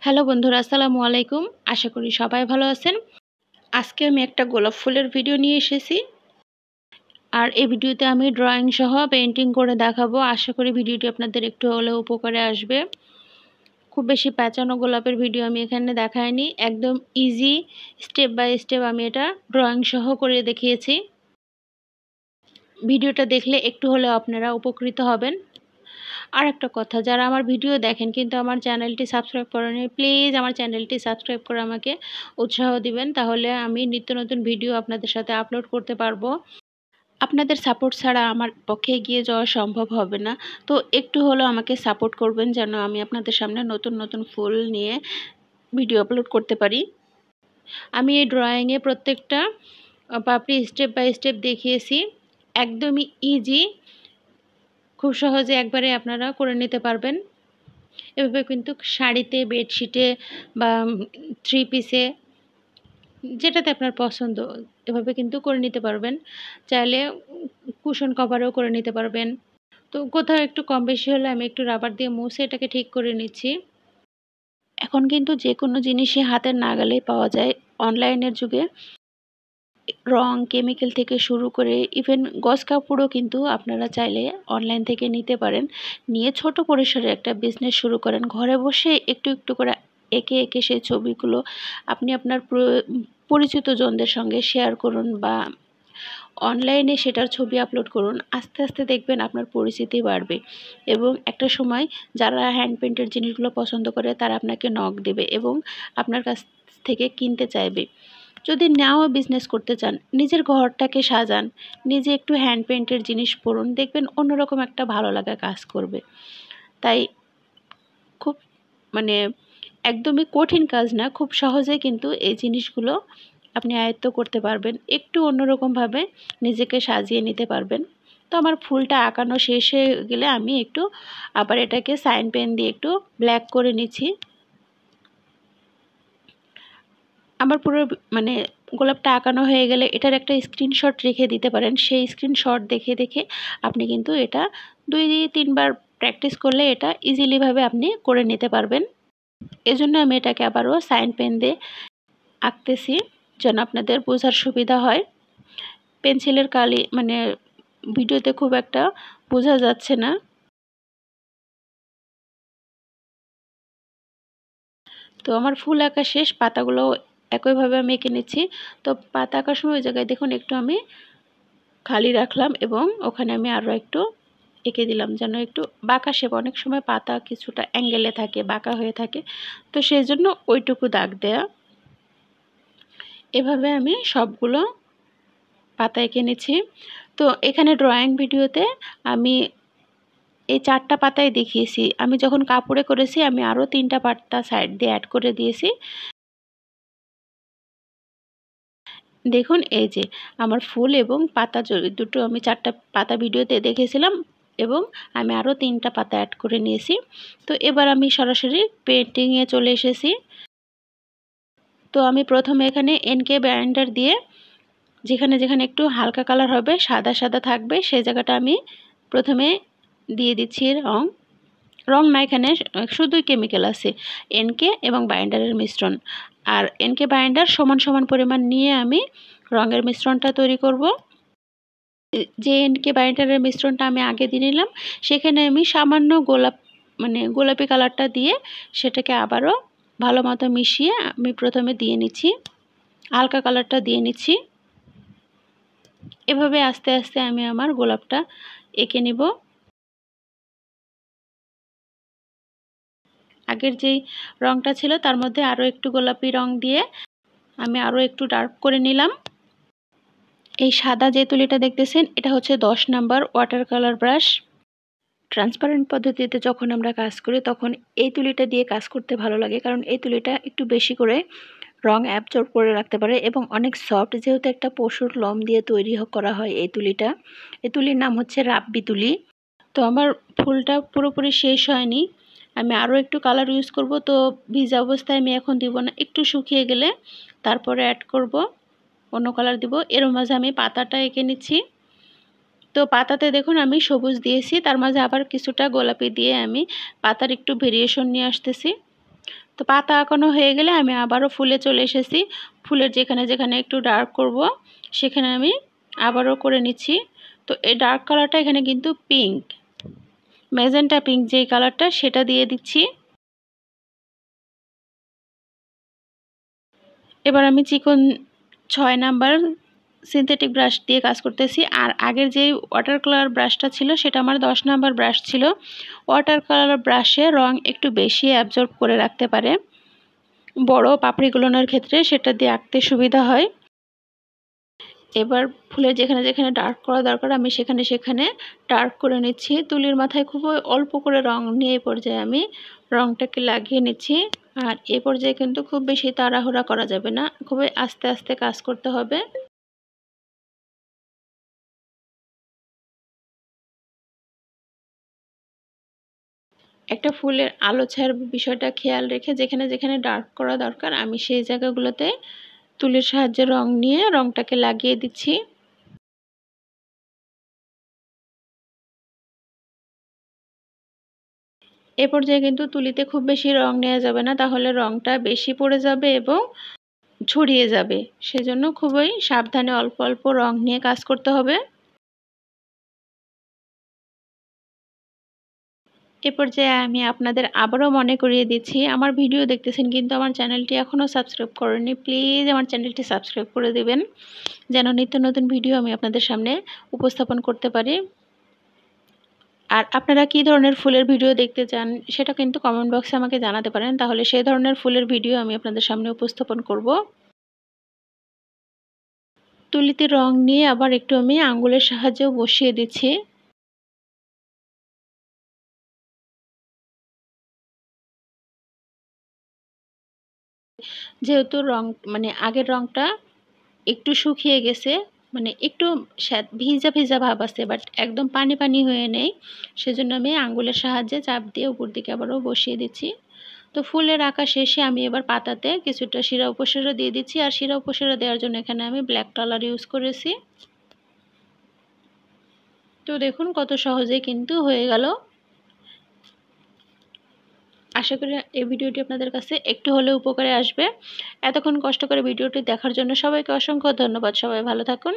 Hello বন্ধুরা, আসসালামু আলাইকুম। আশা করি সবাই ভালো আছেন। আজকে আমি একটা গোলাপ ফুলের ভিডিও নিয়ে এসেছি। আর এই ভিডিওতে আমি ড্রয়িং সহ পেইন্টিং করে দেখাবো। আশা করি ভিডিওটি আপনাদের একটু হলেও উপকারে আসবে। খুব বেশি প্যাঁচানো গোলাপের ভিডিও আমি এখানে দেখাইনি। একদম ইজি স্টেপ বাই স্টেপ আমি এটা ড্রয়িং সহ করে দেখিয়েছি। ভিডিওটা দেখলে একটু হলেও আপনারা উপকৃত হবেন। আর একটা কথা, যারা আমার ভিডিও দেখেন কিন্তু আমার চ্যানেলটি সাবস্ক্রাইব করেনি, প্লিজ আমার চ্যানেলটি সাবস্ক্রাইব করে আমাকে উৎসাহ দিবেন। তাহলে আমি নিত্য নতুন ভিডিও আপনাদের সাথে আপলোড করতে পারবো। আপনাদের সাপোর্ট ছাড়া আমার পক্ষে এগিয়ে যাওয়া সম্ভব হবে না। তো একটু হলেও আমাকে সাপোর্ট করবেন যেন আমি আপনাদের সামনে নতুন নতুন ফুল নিয়ে ভিডিও আপলোড করতে পারি। আমি এই ড্রয়িংয়ে প্রত্যেকটা পাপড়ি স্টেপ বাই স্টেপ দেখিয়েছি। একদমই ইজি, খুব সহজে একবারে আপনারা করে নিতে পারবেন। এভাবে কিন্তু শাড়িতে, বেডশিটে বা থ্রি পিসে, যেটাতে আপনার পছন্দ, এভাবে কিন্তু করে নিতে পারবেন। চাইলে কুশন কভারেও করে নিতে পারবেন। তো কোথাও একটু কম বেশি হলে আমি একটু রাবার দিয়ে মুছে এটাকে ঠিক করে নিচ্ছি। এখন কিন্তু যে কোনো জিনিসই হাতের নাগালেই পাওয়া যায় অনলাইনের যুগে। রং, কেমিক্যাল থেকে শুরু করে ইভেন গজ কাপড়ও কিন্তু আপনারা চাইলে অনলাইন থেকে নিতে পারেন। নিয়ে ছোট পরিসরে একটা বিজনেস শুরু করেন। ঘরে বসে একটু একটু করে এঁকে এঁকে সেই ছবিগুলো আপনি আপনার পরিচিত জনদের সঙ্গে শেয়ার করুন বা অনলাইনে সেটার ছবি আপলোড করুন। আস্তে আস্তে দেখবেন আপনার পরিচিতি বাড়বে এবং একটা সময় যারা হ্যান্ড পেইন্টের জিনিসগুলো পছন্দ করে তারা আপনাকে নক দেবে এবং আপনার কাছ থেকে কিনতে চাইবে। যদি নাও বিজনেস করতে চান, নিজের ঘরটাকে সাজান, নিজে একটু হ্যান্ড পেইন্টের জিনিস পরুন, দেখবেন অন্যরকম একটা ভালো লাগা কাজ করবে। তাই খুব একদমই কঠিন কাজ না, খুব সহজে কিন্তু এই জিনিসগুলো আপনি আয়ত্ত করতে পারবেন। একটু অন্যরকমভাবে নিজেকে সাজিয়ে নিতে পারবেন। তো আমার ফুলটা আঁকানো শেষ হয়ে গেলে আমি একটু আবার এটাকে সাইন পেন দিয়ে একটু ব্ল্যাক করে নিচ্ছি। আমার পুরো গোলাপটা আঁকানো হয়ে গেলে এটার একটা স্ক্রিনশট রেখে দিতে পারেন। সেই স্ক্রিনশট দেখে দেখে আপনি কিন্তু এটা 2-3 বার প্র্যাকটিস করলে এটা ইজিলিভাবে আপনি করে নিতে পারবেন। এজন্য আমি এটাকে আবারও সাইন পেন দিয়ে আঁকতেছি যেন আপনাদের বোঝার সুবিধা হয়। পেন্সিলের কালি ভিডিওতে খুব একটা বোঝা যাচ্ছে না। তো আমার ফুল আঁকা শেষ, পাতাগুলো একইভাবে আমি এঁকে নিচ্ছি। তো পাতা আঁকার সময় ওই জায়গায় দেখুন একটু আমি খালি রাখলাম এবং ওখানে আমি আরও একটু এঁকে দিলাম যেন একটু বাঁকা শেপ। অনেক সময় পাতা কিছুটা অ্যাঙ্গেলে থাকে, বাঁকা হয়ে থাকে, তো সেই জন্য ওইটুকু দাগ দেয়া। এভাবে আমি সবগুলো পাতা এঁকে নিচ্ছি। তো এখানে ড্রয়িং ভিডিওতে আমি এই 4টা পাতাই দেখিয়েছি। আমি যখন কাপড়ে করেছি আমি আরও 3টা পাতা সাইড দিয়ে অ্যাড করে দিয়েছি। দেখুন এই যে আমার ফুল এবং পাতা দুটো আমি 4টা পাতা ভিডিওতে দেখেছিলাম এবং আমি আরও 3টা পাতা অ্যাড করে নিয়েছি। তো এবার আমি সরাসরি পেইন্টিংয়ে চলে এসেছি। তো আমি প্রথমে এখানে এনকে ব্যান্ডার দিয়ে যেখানে যেখানে একটু হালকা কালার হবে, সাদা সাদা থাকবে, সেই জায়গাটা আমি প্রথমে দিয়ে দিচ্ছি রং না, এখানে শুধুই কেমিক্যাল আছে, এনকে এবং বাইন্ডারের মিশ্রণ। আর এনকে বাইন্ডার সমান সমান পরিমাণ নিয়ে আমি রঙের মিশ্রণটা তৈরি করব। যে এনকে বাইন্ডারের মিশ্রণটা আমি আগে দিয়ে নিলাম, সেখানে আমি সামান্য গোলাপি কালারটা দিয়ে সেটাকে আবারও ভালো মতো মিশিয়ে আমি প্রথমে দিয়ে নিচ্ছি, হালকা কালারটা দিয়ে নিচ্ছি। এভাবে আস্তে আস্তে আমি আমার গোলাপটা এঁকে নিব। আগের যেই রঙটা ছিল তার মধ্যে আরও একটু গোলাপি রং দিয়ে আমি আরও একটু ডার্ক করে নিলাম। এই সাদা যে তুলিটা দেখতেছেন এটা হচ্ছে 10 number water colour brush. Transparent পদ্ধতিতে যখন আমরা কাজ করি তখন এই তুলিটা দিয়ে কাজ করতে ভালো লাগে, কারণ এই তুলিটা একটু বেশি করে রং অ্যাবজর্ব করে রাখতে পারে এবং অনেক সফট, যেহেতু একটা পশুর লোম দিয়ে তৈরি করা হয় এই তুলিটা। এই তুলির নাম হচ্ছে রাব্বি তুলি। তো আমার ফুলটা পুরোপুরি শেষ হয়নি, আমি আরও একটু কালার ইউজ করব। তো ভিজা অবস্থায় আমি এখন দিব না, একটু শুকিয়ে গেলে তারপরে অ্যাড করব, অন্য কালার দিব। এর মাঝে আমি পাতাটা এঁকে নিচ্ছি। তো পাতাতে দেখুন আমি সবুজ দিয়েছি, তার মাঝে আবার কিছুটা গোলাপি দিয়ে আমি পাতার একটু ভেরিয়েশন নিয়ে আসতেছি। তো পাতা আঁকানো হয়ে গেলে আমি আবারও ফুলে চলে এসেছি। ফুলের যেখানে যেখানে একটু ডার্ক করব সেখানে আমি আবারও করে নিচ্ছি। তো এই ডার্ক কালারটা এখানে কিন্তু পিঙ্ক, ম্যাজেন্টা পিঙ্ক যেই কালারটা সেটা দিয়ে দিচ্ছি। এবার আমি চিকন 6 নাম্বার সিনথেটিক ব্রাশ দিয়ে কাজ করতেছি। আর আগের যে ওয়াটার কালার ব্রাশটা ছিল সেটা আমার 10 নাম্বার ব্রাশ ছিল। ওয়াটার কালার ব্রাশে রং একটু বেশি অ্যাবজর্ব করে রাখতে পারে, বড় পাপড়িগুলোর ক্ষেত্রে সেটা দিয়ে আঁকতে সুবিধা হয়। এবার ফুলের যেখানে যেখানে ডার্ক করা দরকার আমি সেখানে সেখানে ডার্ক করে নিচ্ছি। তুলির মাথায় খুব অল্প করে রং নিয়ে এই পর্যায়ে আমি রংটাকে লাগিয়ে নিচ্ছি। আর এই পর্যায়ে কিন্তু খুব বেশি তাড়াহুড়া করা যাবে না, খুবই আস্তে আস্তে কাজ করতে হবে। একটা ফুলের আলো ছায়ার বিষয়টা খেয়াল রেখে যেখানে যেখানে ডার্ক করা দরকার আমি সেই জায়গাগুলোতে তুলির সাহায্যে রং নিয়ে রংটাকে লাগিয়ে দিচ্ছি। এ পর্যায়ে কিন্তু তুলিতে খুব বেশি রং নেওয়া যাবে না, তাহলে রংটা বেশি পড়ে যাবে এবং ছড়িয়ে যাবে। সেজন্য খুবই সাবধানে অল্প অল্প রং নিয়ে কাজ করতে হবে। এ পর্যায়ে আমি আপনাদের আবারও মনে করিয়ে দিচ্ছি, আমার ভিডিও দেখতেছেন কিন্তু আমার চ্যানেলটি এখনও সাবস্ক্রাইব করেননি, প্লিজ আমার চ্যানেলটি সাবস্ক্রাইব করে দেবেন যেন নিত্য নতুন ভিডিও আমি আপনাদের সামনে উপস্থাপন করতে পারি। আর আপনারা কী ধরনের ফুলের ভিডিও দেখতে চান সেটা কিন্তু কমেন্ট বক্সে আমাকে জানাতে পারেন, তাহলে সেই ধরনের ফুলের ভিডিও আমি আপনাদের সামনে উপস্থাপন করব। তুলিতে রং নিয়ে আবার একটু আমি আঙ্গুলের সাহায্যেও বসিয়ে দিচ্ছি। যেহেতু রং আগের রংটা একটু শুকিয়ে গেছে, একটু ভিজা ভিজা ভাব আছে, বাট একদম পানি পানি হয়ে নেই, সেজন্য আমি আঙ্গুলের সাহায্যে চাপ দিয়ে উপর দিকে আবারও বসিয়ে দিচ্ছি। তো ফুলের আঁকা শেষে আমি এবার পাতাতে কিছুটা শিরা উপশিরা দিয়ে দিচ্ছি। আর শিরা উপশিরা দেওয়ার জন্য এখানে আমি ব্ল্যাক কালার ইউজ করেছি। তো দেখুন কত সহজেই কিন্তু হয়ে গেল। আশা করি এই ভিডিওটি আপনাদের কাছে একটু হলেও উপকারে আসবে। এতক্ষণ কষ্ট করে ভিডিওটি দেখার জন্য সবাইকে অসংখ্য ধন্যবাদ। সবাই ভালো থাকুন।